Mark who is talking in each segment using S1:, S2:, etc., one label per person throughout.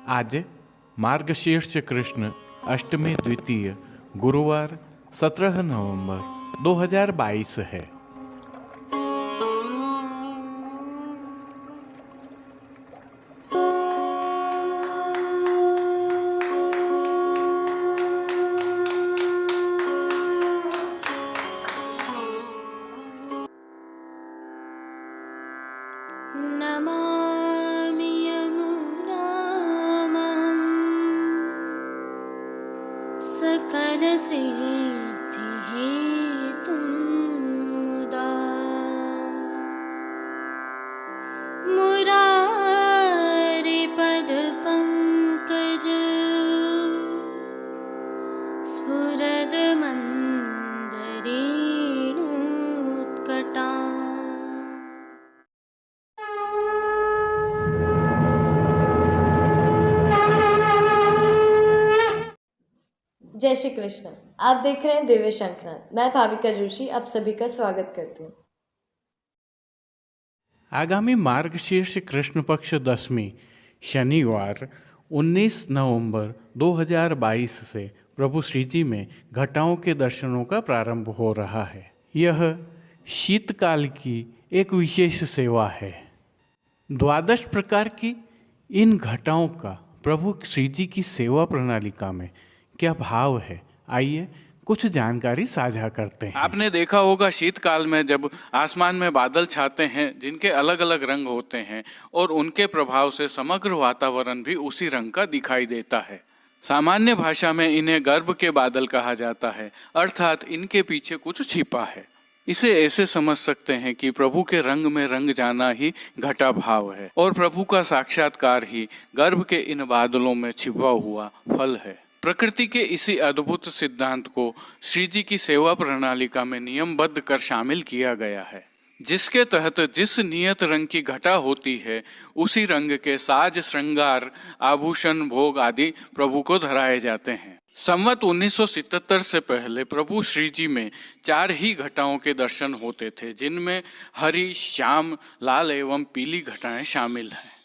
S1: आज मार्गशीर्ष कृष्ण अष्टमी द्वितीय गुरुवार 17 नवंबर 2022 है।
S2: नमामि यमुनामहं सकलसिद्धिहेतुं मुदा मुरारिपदपङ्कज स्फुरदमन्दरेणुत्कटा।
S3: जय श्री कृष्ण। आप देख रहे हैं दिव्य शंखनाद। मैं भाविका जोशी आप सभी का स्वागत करती हूँ।
S1: आगामी मार्गशीर्ष कृष्ण पक्ष दशमी शनिवार 19 नवंबर 2022 से प्रभु श्री जी में घटाओं के दर्शनों का प्रारंभ हो रहा है। यह शीतकाल की एक विशेष सेवा है। 12 प्रकार की इन घटाओं का प्रभु श्री जी की सेवा प्रणालिका में क्या भाव है, आइए कुछ जानकारी साझा करते हैं।
S4: आपने देखा होगा शीतकाल में जब आसमान में बादल छाते हैं जिनके अलग अलग रंग होते हैं और उनके प्रभाव से समग्र वातावरण भी उसी रंग का दिखाई देता है। सामान्य भाषा में इन्हें गर्भ के बादल कहा जाता है, अर्थात इनके पीछे कुछ छिपा है। इसे ऐसे समझ सकते हैं कि प्रभु के रंग में रंग जाना ही घटा भाव है और प्रभु का साक्षात्कार ही गर्भ के इन बादलों में छिपा हुआ फल है। प्रकृति के इसी अद्भुत सिद्धांत को श्री जी की सेवा प्रणालिका में नियमबद्ध कर शामिल किया गया है, जिसके तहत जिस नियत रंग की घटा होती है उसी रंग के साज, श्रृंगार, आभूषण, भोग आदि प्रभु को धराए जाते हैं। संवत 1977 से पहले प्रभु श्री जी में 4 ही घटाओं के दर्शन होते थे, जिनमें हरी, श्याम, लाल एवं पीली घटाएं शामिल हैं।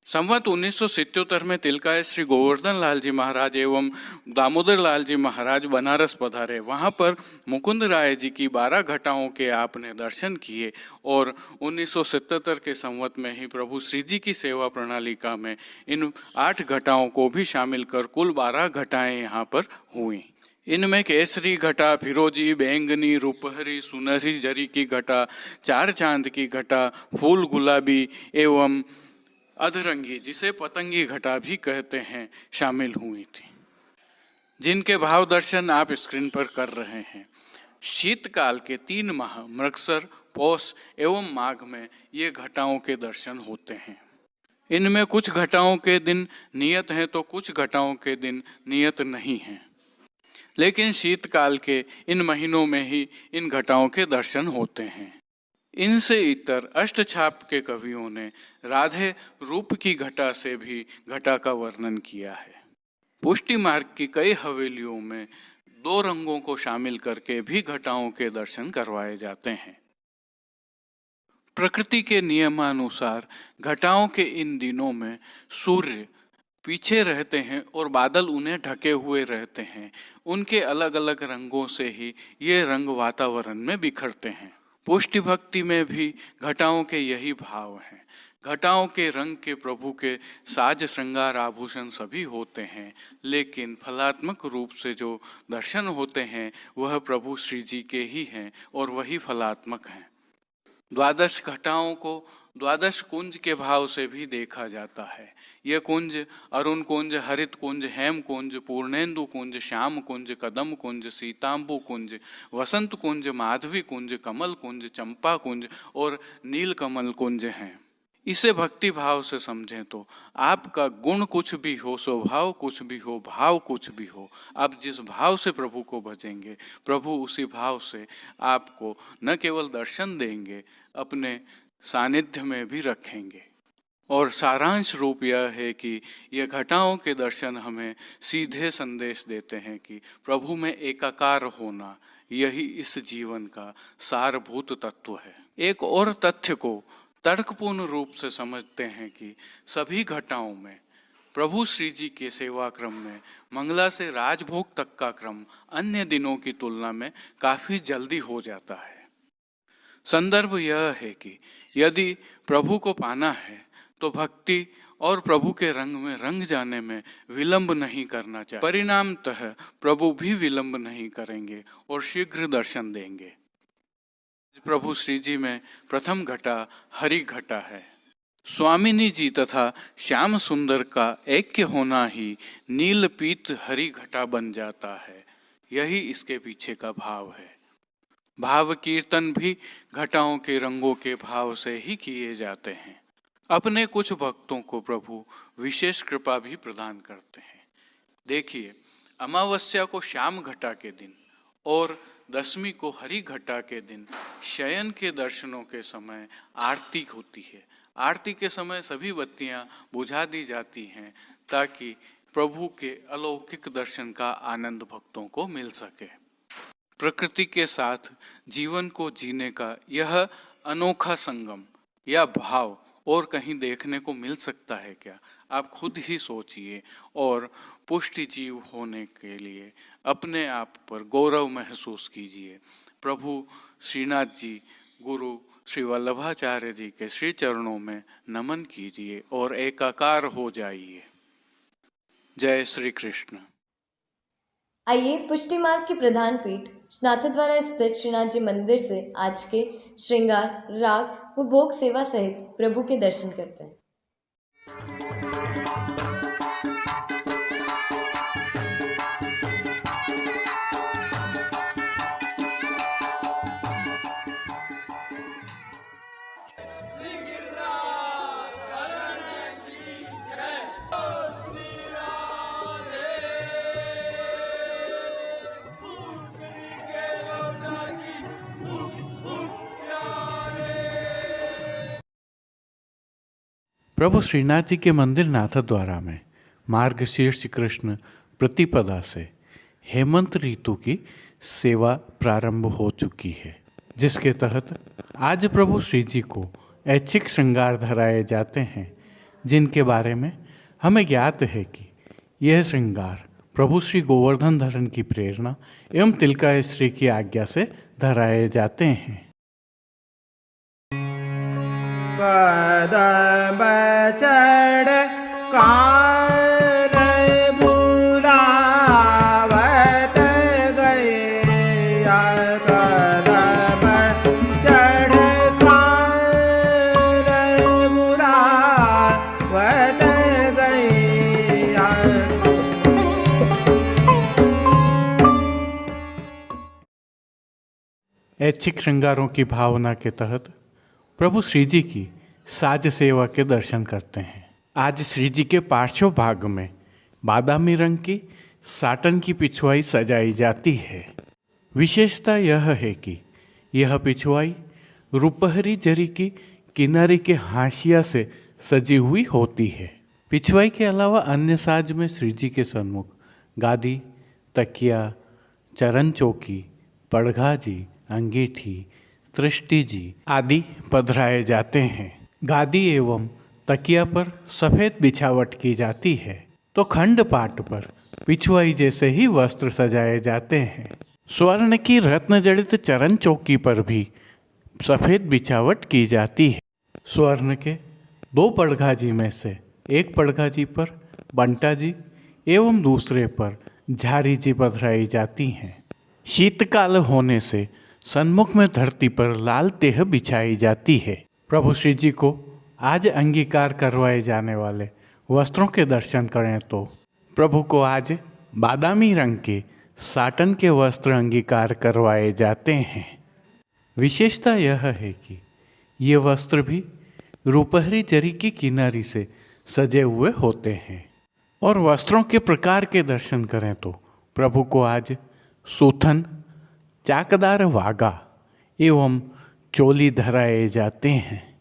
S4: संवत 1977 में तिलकाय श्री गोवर्धन लाल जी महाराज एवं दामोदर लाल जी महाराज बनारस पधारे। वहां पर मुकुंद राय जी की 12 घटाओं के आपने दर्शन किए और 1977 के संवत में ही प्रभु श्री जी की सेवा प्रणालिका में इन 8 घटाओं को भी शामिल कर कुल 12 घटाएं यहाँ पर हुई। इनमें केसरी घटा, फिरोजी, बैंगनी, रूपहरी, सुनहरी जरी की घटा, 4 चांद की घटा, फूल गुलाबी एवं अधरंगी, जिसे पतंगी घटा भी कहते हैं, शामिल हुई थी, जिनके भाव दर्शन आप स्क्रीन पर कर रहे हैं। शीतकाल के 3 माह मृगसर, पौष एवं माघ में ये घटाओं के दर्शन होते हैं। इनमें कुछ घटाओं के दिन नियत हैं तो कुछ घटाओं के दिन नियत नहीं हैं, लेकिन शीतकाल के इन महीनों में ही इन घटाओं के दर्शन होते हैं। इनसे इतर अष्टछाप के कवियों ने राधे रूप की घटा से भी घटा का वर्णन किया है। पुष्टि मार्ग की कई हवेलियों में 2 रंगों को शामिल करके भी घटाओं के दर्शन करवाए जाते हैं। प्रकृति के नियमानुसार घटाओं के इन दिनों में सूर्य पीछे रहते हैं और बादल उन्हें ढके हुए रहते हैं। उनके अलग अलग रंगों से ही ये रंग वातावरण में बिखरते हैं। पुष्टि भक्ति में भी घटाओं के यही भाव हैं। घटाओं के रंग के प्रभु के साज, श्रृंगार, आभूषण सभी होते हैं, लेकिन फलात्मक रूप से जो दर्शन होते हैं वह प्रभु श्री जी के ही हैं और वही फलात्मक हैं। 12 घटाओं को 12 कुंज के भाव से भी देखा जाता है। यह कुंज अरुण कुंज, हरित कुंज, हेम कुंज, पूर्णेंदु कुंज, श्याम कुंज, कदम कुंज, सीतांबु कुंज, वसंत कुंज, माधवी कुंज, कमल कुंज, चंपा कुंज और नील कमल कुंज हैं। इसे भक्ति भाव से समझें तो आपका गुण कुछ भी हो, स्वभाव कुछ भी हो, भाव कुछ भी हो, आप जिस भाव से प्रभु को भजेंगे प्रभु उसी भाव से आपको न केवल दर्शन देंगे, अपने सानिध्य में भी रखेंगे। और सारांश रूप यह है कि यह घटाओं के दर्शन हमें सीधे संदेश देते हैं कि प्रभु में एकाकार होना यही इस जीवन का सारभूत तत्व है। एक और तथ्य को तर्कपूर्ण रूप से समझते हैं कि सभी घटाओं में प्रभु श्री जी के सेवा क्रम में मंगला से राजभोग तक का क्रम अन्य दिनों की तुलना में काफी जल्दी हो जाता है। संदर्भ यह है कि यदि प्रभु को पाना है तो भक्ति और प्रभु के रंग में रंग जाने में विलंब नहीं करना चाहिए। परिणामतः प्रभु भी विलंब नहीं करेंगे और शीघ्र दर्शन देंगे। प्रभु श्री जी में प्रथम घटा हरि घटा है। स्वामिनी जी तथा श्याम सुंदर का ऐक्य होना ही नील पीत हरि घटा बन जाता है। यही इसके पीछे का भाव है। भाव कीर्तन भी घटाओं के रंगों के भाव से ही किए जाते हैं। अपने कुछ भक्तों को प्रभु विशेष कृपा भी प्रदान करते हैं। देखिए, अमावस्या को श्याम घटा के दिन और दशमी को हरि घटा के दिन शयन के दर्शनों के समय आरती होती है। आरती के समय सभी बत्तियां बुझा दी जाती हैं ताकि प्रभु के अलौकिक दर्शन का आनंद भक्तों को मिल सके। प्रकृति के साथ जीवन को जीने का यह अनोखा संगम या भाव और कहीं देखने को मिल सकता है क्या? आप खुद ही सोचिए और पुष्टि जीव होने के लिए अपने आप पर गौरव महसूस कीजिए। प्रभु श्रीनाथ जी गुरु श्री वल्लभाचार्य जी के श्री चरणों में नमन कीजिए और एकाकार हो जाइए। जय श्री कृष्ण।
S3: आइए पुष्टि मार्ग की प्रधान पीठ नाथद्वारा स्थित श्रीनाथ जी मंदिर से आज के श्रृंगार, राग व भोग सेवा सहित प्रभु के दर्शन करते हैं।
S1: प्रभु श्रीनाथ जी के मंदिर नाथद्वारा में मार्गशीर्ष कृष्ण प्रतिपदा से हेमंत ऋतु की सेवा प्रारंभ हो चुकी है, जिसके तहत आज प्रभु श्री जी को ऐच्छिक श्रृंगार धराए जाते हैं, जिनके बारे में हमें ज्ञात है कि यह श्रृंगार प्रभु श्री गोवर्धन धरण की प्रेरणा एवं तिलका श्री की आज्ञा से धराए जाते हैं।
S5: कदम चढ़ कान बुलावत गैया, कदम चढ़ कान बुलावत गैया।
S1: ऐच्छिक श्रृंगारों की भावना के तहत प्रभु श्री जी की साज सेवा के दर्शन करते हैं। आज श्री जी के पार्श्व भाग में बादामी रंग की साटन की पिछुआई सजाई जाती है। विशेषता यह है कि यह पिछुआई रुपहरी जरी की किनारे के हाशिया से सजी हुई होती है। पिछुआई के अलावा अन्य साज में श्री जी के सन्मुख गादी, तकिया, चरण चौकी, पड़घा जी, अंगीठी, दृष्टि जी आदि पधराए जाते हैं। गादी एवं तकिया पर सफेद बिछावट की जाती है तो खंड पाट पर पिछुआई जैसे ही वस्त्र सजाए जाते हैं। स्वर्ण की रत्न जड़ित चरण चौकी पर भी सफेद बिछावट की जाती है। स्वर्ण के 2 पड़घाजी में से एक पड़घाजी पर बंटा जी एवं दूसरे पर झारी जी पधराई जाती हैं। शीतकाल होने से सन्मुख में धरती पर लाल तेह बिछाई जाती है। प्रभु श्री जी को आज अंगीकार करवाए जाने वाले वस्त्रों के दर्शन करें तो प्रभु को आज बादामी रंग के साटन के वस्त्र अंगीकार करवाए जाते हैं। विशेषता यह है कि ये वस्त्र भी रुपहरी जरी की किनारी से सजे हुए होते हैं। और वस्त्रों के प्रकार के दर्शन करें तो प्रभु को आज सूथन, चाकदार वागा एवं चोली धराए जाते हैं।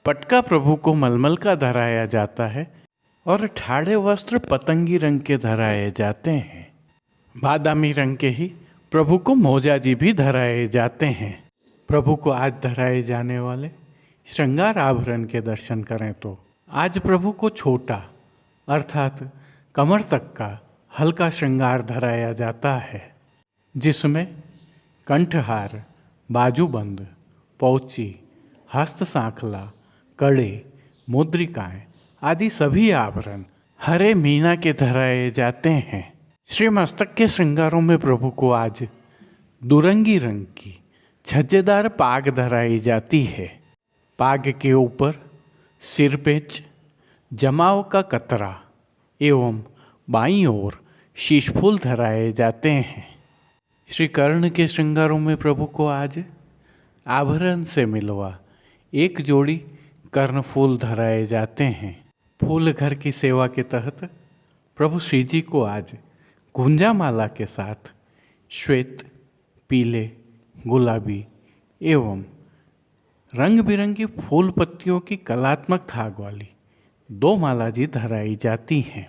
S1: पटका प्रभु को मलमल का धराया जाता है और ठाड़े वस्त्र पतंगी रंग के धराए जाते हैं। बादामी रंग के ही प्रभु को मोजा जी भी धराए जाते हैं। प्रभु को आज धराए जाने वाले श्रृंगार आभरण के दर्शन करें तो आज प्रभु को छोटा अर्थात कमर तक का हल्का श्रृंगार धराया जाता है, जिसमें कंठहार, बाजूबंद, पौची, हस्त सांखला, कड़े, मुद्रिकाएं आदि सभी आभरण हरे मीना के धराए जाते हैं। श्री मस्तक के श्रृंगारों में प्रभु को आज दुरंगी रंग की छज्जेदार पाग धराई जाती है। पाग के ऊपर सिरपेच, जमाव का कतरा एवं बाईं ओर शीशफूल धराए जाते हैं। श्री कर्ण के श्रृंगारों में प्रभु को आज आभरण से मिलवा एक जोड़ी कर्णफूल धराए जाते हैं। फूल घर की सेवा के तहत प्रभु श्री जी को आज गुंजा माला के साथ श्वेत, पीले, गुलाबी एवं रंग बिरंगी फूल पत्तियों की कलात्मक थाग वाली 2 माला जी धराई जाती हैं।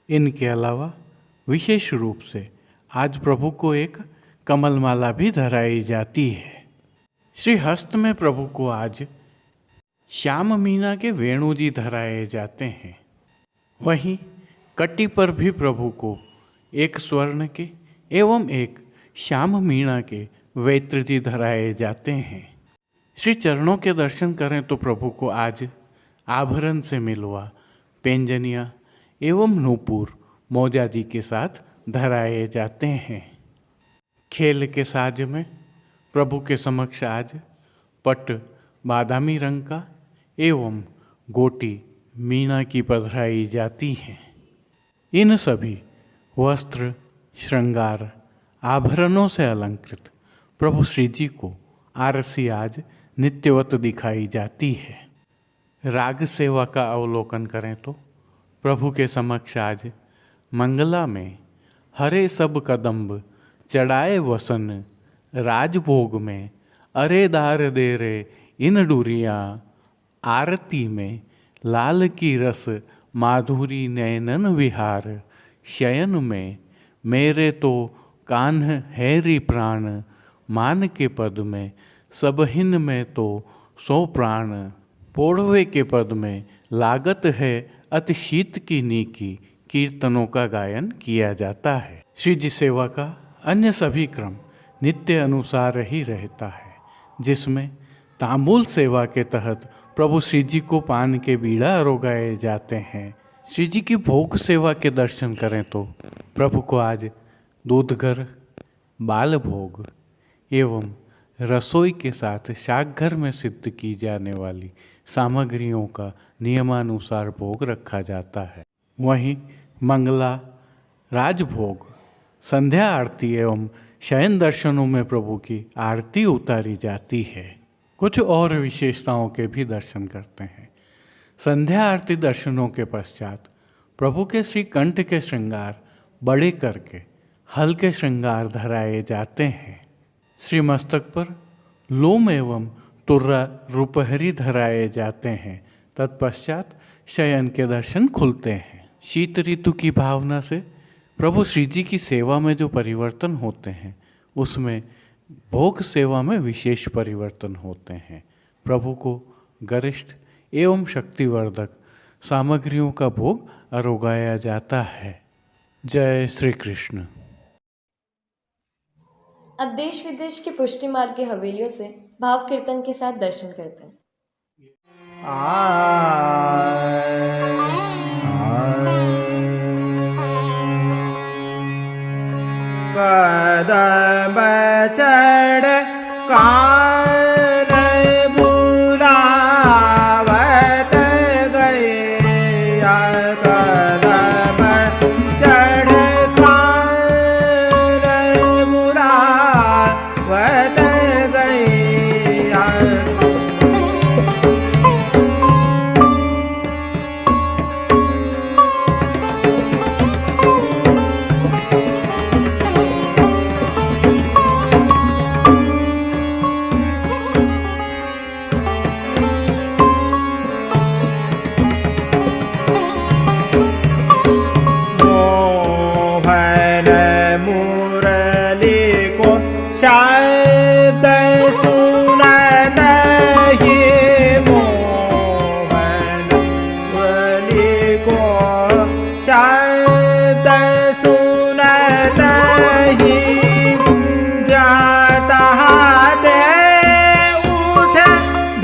S1: इनके अलावा विशेष रूप से आज प्रभु को एक कमल माला भी धराई जाती है। श्री हस्त में प्रभु को आज श्याम मीना के वेणु जी धराए जाते हैं। वहीं कटी पर भी प्रभु को एक स्वर्ण के एवं एक श्याम मीना के वैत्र जी धराए जाते हैं। श्री चरणों के दर्शन करें तो प्रभु को आज आभरण से मिलवा पेंजनिया एवं नूपुर मौजा जी के साथ धराए जाते हैं। खेल के साज में प्रभु के समक्ष आज पट बादामी रंग का एवं गोटी मीना की पधराई जाती है। इन सभी वस्त्र, श्रृंगार, आभरणों से अलंकृत प्रभु श्री जी को आरसी आज नित्यवत दिखाई जाती है। राग सेवा का अवलोकन करें तो प्रभु के समक्ष आज मंगला में हरे सब कदम्ब चढ़ाए वसन, राजभोग में अरे दार दे रे इन डुरिया, आरती में लाल की रस माधुरी नैनन विहार, शयन में मेरे तो कान्ह हैरी प्राण, मान के पद में सबहिन में तो सो प्राण, पोढ़वे के पद में लागत है अति शीत की नीकी, कीर्तनों का गायन किया जाता है। श्री जी सेवा का अन्य सभी क्रम नित्य अनुसार ही रहता है, जिसमें तांबूल सेवा के तहत प्रभु श्री जी को पान के बीड़ा रोगाए जाते हैं। श्री जी की भोग सेवा के दर्शन करें तो प्रभु को आज दूधघर, बाल भोग एवं रसोई के साथ शाकघर में सिद्ध की जाने वाली सामग्रियों का नियमानुसार भोग रखा जाता है। वहीं मंगला, राजभोग, संध्या आरती एवं शयन दर्शनों में प्रभु की आरती उतारी जाती है। कुछ और विशेषताओं के भी दर्शन करते हैं। संध्या आरती दर्शनों के पश्चात प्रभु के श्री कंठ के श्रृंगार बड़े करके हल्के श्रृंगार धराए जाते हैं। श्री मस्तक पर लोम एवं तुर्रा रुपहरी धराए जाते हैं। तत्पश्चात शयन के दर्शन खुलते हैं। शीत ऋतु की भावना से प्रभु श्री जी की सेवा में जो परिवर्तन होते हैं, उसमें भोग सेवा में विशेष परिवर्तन होते हैं। प्रभु को गरिष्ठ एवं शक्तिवर्धक सामग्रियों का भोग अरोगाया जाता है। जय श्री कृष्ण।
S3: अब देश विदेश के पुष्टि मार्ग की हवेलियों से भाव कीर्तन के साथ दर्शन करते हैं।
S5: कदम चढ़ कान बुलावत गैया, कदम चढ़ कान बुलावत गैया। शब्द सुनत ही जाता दे उठ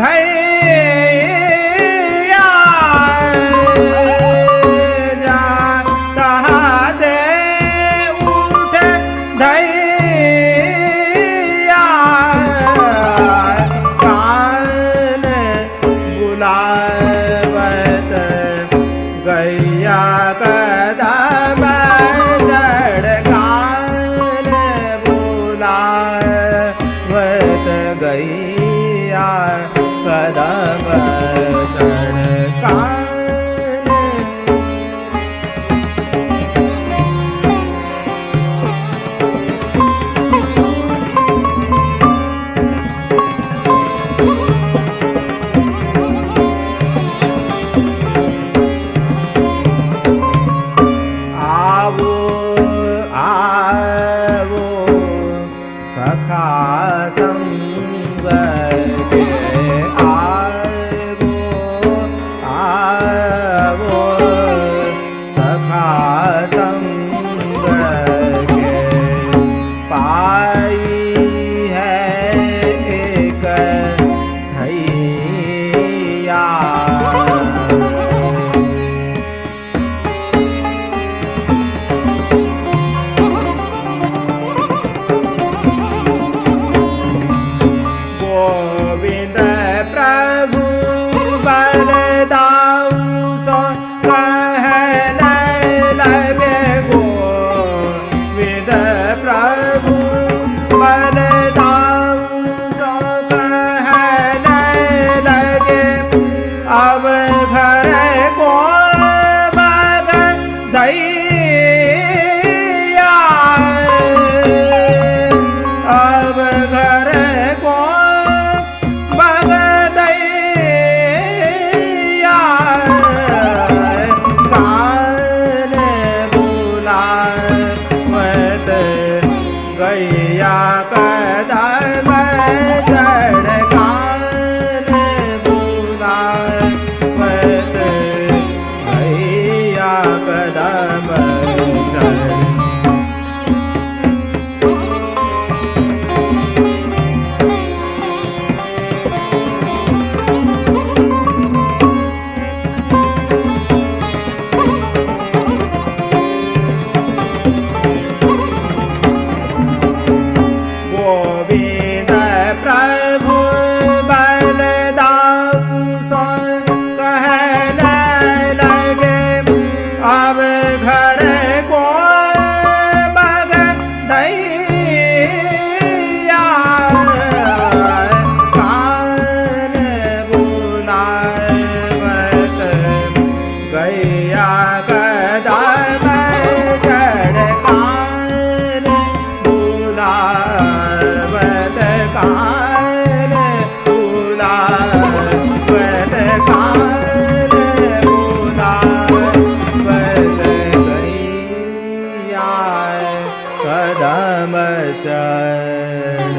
S5: धैया जाता दे उठ धैया कान बुलावत गैया कदम चढ़ कान बुलावत गैया कदम चढ़ कान आवो आवो सखा संग के आवो आवो सखा संग के पाई है एक धैया गोविंद प्रभु बलदाऊ सो कहने लगे गोविंद प्रभु बलदाऊ सो कहने लगे अब घर को बग दैया अब घर को बगदैया कान बुलावत गैया कदम चढ़ कान बुलावत गैया कदम चढ़ गोविंद प्रभु बलदाऊ सो कहने लगे अब घर को बग दैया कान बुलावत गैया कदम चढ़ कान बुलावत कान बुलावत कान बुलावत गैया कदम चढ़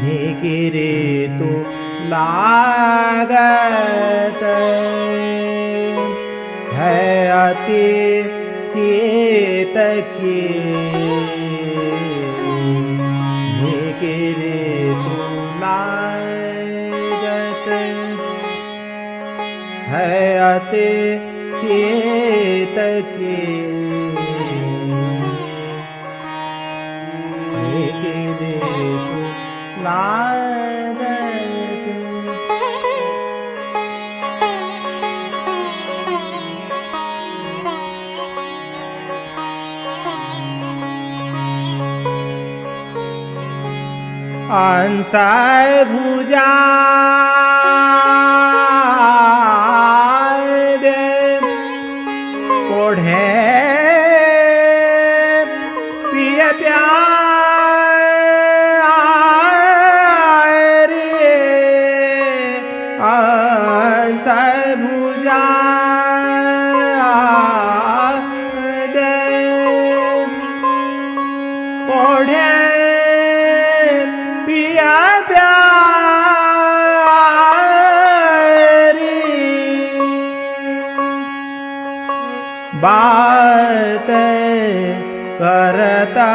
S5: निकिरे तो लागत है अति सीत की निकिरे तो लागत है अति सीत की निकिरे तो लागत अंसाय भुजा दे ओढ़े पिय प्यार अंसाय भुजा दे ओढ़े पिया प्यारी बात करता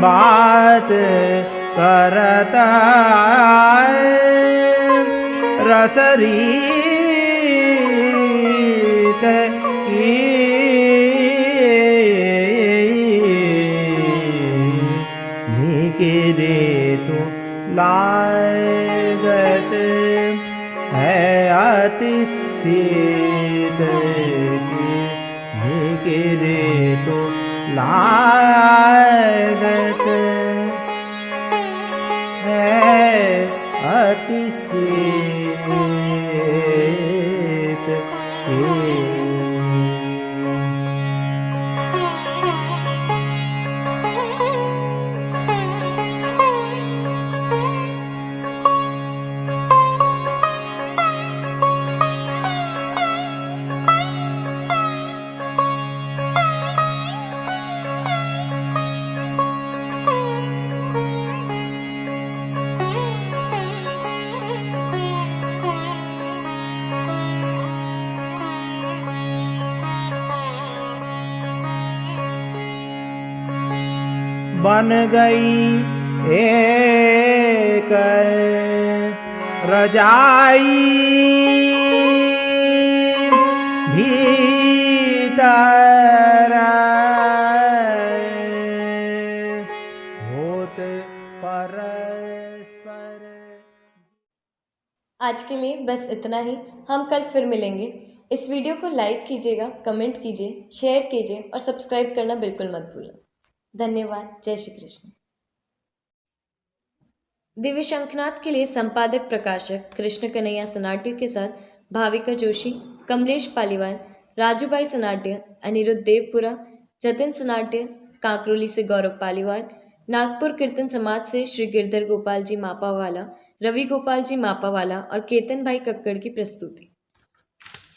S5: बात करता रसरीत की निकले तो लागत है अति शीत की निकले तो लागत है अति शीत की। बन गई एक रजाई भीतर होते परस्पर।
S3: आज के लिए बस इतना ही। हम कल फिर मिलेंगे। इस वीडियो को लाइक कीजिएगा, कमेंट कीजिए, शेयर कीजिए और सब्सक्राइब करना बिल्कुल मत भूलें। धन्यवाद। जय श्री कृष्ण। दिव्य शंखनाद के लिए संपादक प्रकाशक कृष्ण कन्हैया सनाट्य के साथ भाविका जोशी, कमलेश पालीवाल, राजू भाई सनाट्य, अनिरुद्ध देवपुरा, जतिन सनाट्य, कांकरोली से गौरव पालीवाल, नागपुर कीर्तन समाज से श्री गिरधर गोपाल जी मापावाला, रवि गोपाल जी मापावाला और केतन भाई कक्कड़ की प्रस्तुति।